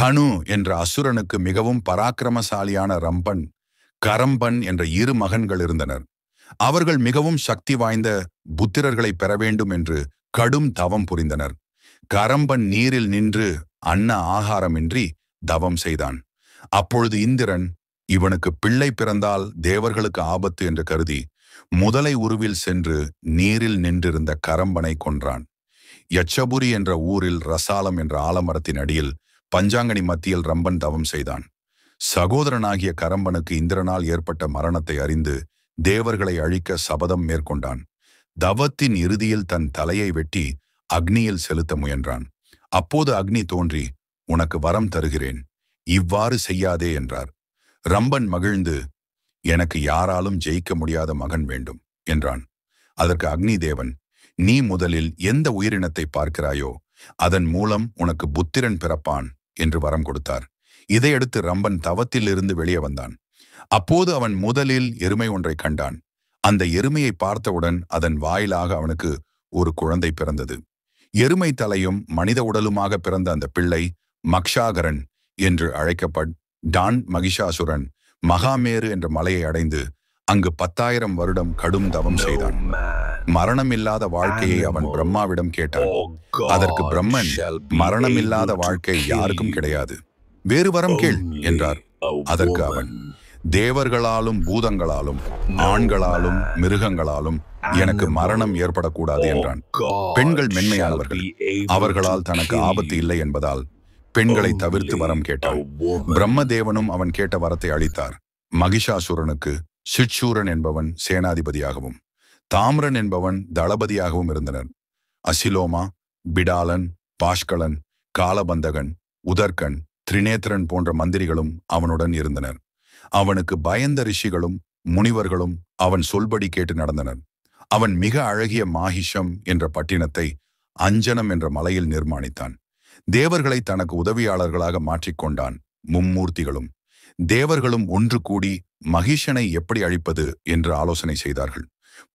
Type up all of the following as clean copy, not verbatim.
தனு என்ற அசுரனுக்கு மிகவும் பராக்கிரமசாலியான ரம்பன், கரம்பன் என்ற இரு மகன்கள் இருந்தனர். அவர்கள் மிகவும் சக்தி வாய்ந்த புத்திரர்களை பெற வேண்டும் என்று கடும் தவம் புரிந்தனர். கரம்பன் நீரில் நின்று அன்ன ஆகாரமின்றி தவம் செய்தான். அப்பொழுது இந்திரன், இவனுக்கு பிள்ளை பிறந்தால் தேவர்களுக்கு ஆபத்து என்று கருதி முதலை உருவில் சென்று நீரில் நின்றிருந்த கரம்பனை கொன்றான். யட்சபுரி என்ற ஊரில் ரசாலம் என்ற ஆலமரத்தின் அடியில் பஞ்சாங்கனி மத்தியில் ரம்பன் தவம் செய்தான். சகோதரனாகிய கரம்பனுக்கு இந்திரனால் ஏற்பட்ட மரணத்தை அறிந்து தேவர்களை அழிக்க சபதம் மேற்கொண்டான். தவத்தின் இறுதியில் தன் தலையை வெட்டி அக்னியில் செலுத்த முயன்றான். அப்போது அக்னி தோன்றி, உனக்கு வரம் தருகிறேன், இவ்வாறு செய்யாதே என்றார். ரம்பன் மகிழ்ந்து, எனக்கு யாராலும் ஜெயிக்க முடியாத மகன் வேண்டும் என்றான். அதற்கு அக்னி தேவன், நீ முதலில் எந்த உயிரினத்தை பார்க்கிறாயோ அதன் மூலம் உனக்கு புத்திரன் பிறப்பான் என்று வரம் கொடுத்தார். இதையடுத்து ரம்பன் தவத்தில் இருந்து வெளியே வந்தான். அப்போது அவன் முதலில் எருமை ஒன்றை கண்டான். அந்த எருமையை பார்த்தவுடன் அதன் வாயிலாக அவனுக்கு ஒரு குழந்தை பிறந்தது. எருமை தலையும் மனித உடலுமாக பிறந்த அந்த பிள்ளை மக்ஷாகரன் என்று டான் மகிஷாசுரன் மகாமேரு என்ற மலையை அடைந்து அங்கு 10,000 வருடம் கடும் தவம் செய்தான். மரணமில்லாத வாழ்க்கையை அவன் பிரம்மாவிடம் கேட்டான். அதற்கு பிரம்மன், மரணமில்லாத வாழ்க்கை யாருக்கும் கிடையாது, வேறு வரம் கேள் என்றார். அதற்கு அவன், தேவர்களாலும் பூதங்களாலும் ஆண்களாலும் மிருகங்களாலும் எனக்கு மரணம் ஏற்படக்கூடாது என்றான். பெண்கள் மென்மையானவர்கள், அவர்களால் தனக்கு ஆபத்து இல்லை என்பதால் பெண்களை தவிர்த்து வரம் கேட்டான். பிரம்மதேவனும் அவன் கேட்ட வரத்தை அளித்தார். மகிஷாசுரனுக்கு சிட்சூரன் என்பவன் சேனாதிபதியாகவும் தாமிரன் என்பவன் தளபதியாகவும் இருந்தனர். அசிலோமா, பிடாலன், பாஷ்கலன், காலபந்தகன், உதர்கன், திரிநேத்திரன் போன்ற மந்திரிகளும் அவனுடன் இருந்தனர். அவனுக்கு பயந்த ரிஷிகளும் முனிவர்களும் அவன் சொல்படி கேட்டு நடந்தனர். அவன் மிக அழகிய மாஹிஷம் என்ற பட்டினத்தை அஞ்சனம் என்ற மலையில் நிர்மாணித்தான். தேவர்களை தனக்கு உதவியாளர்களாக மாற்றிக்கொண்டான். மும்மூர்த்திகளும் தேவர்களும் ஒன்று கூடி மகிஷனை எப்படி அழிப்பது என்று ஆலோசனை செய்தார்கள்.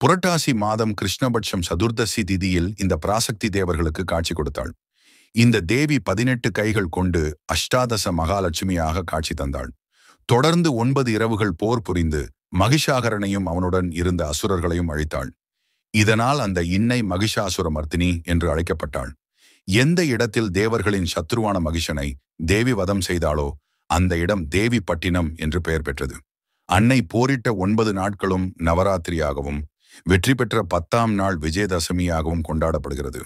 புரட்டாசி மாதம் கிருஷ்ணபட்சம் சதுர்தசி திதியில் இந்த பராசக்தி தேவர்களுக்கு காட்சி கொடுத்தாள். இந்த தேவி 18 கைகள் கொண்டு அஷ்டாதச மகாலட்சுமியாக காட்சி தந்தாள். தொடர்ந்து 9 இரவுகள் போர் புரிந்து மகிஷாகரனையும் அவனுடன் இருந்த அசுரர்களையும் அழித்தாள். இதனால் அந்த இன்னை மகிஷாசுரமர்த்தினி என்று அழைக்கப்பட்டாள். எந்த இடத்தில் தேவர்களின் சத்ருவான மகிஷனை தேவி வதம் செய்தாளோ அந்த இடம் தேவி பட்டினம் என்று பெயர் பெற்றது. அன்னை போரிட்ட 9 நாட்களும் நவராத்திரியாகவும் வெற்றி பெற்ற 10ஆம் நாள் விஜயதசமியாகவும் கொண்டாடப்படுகிறது.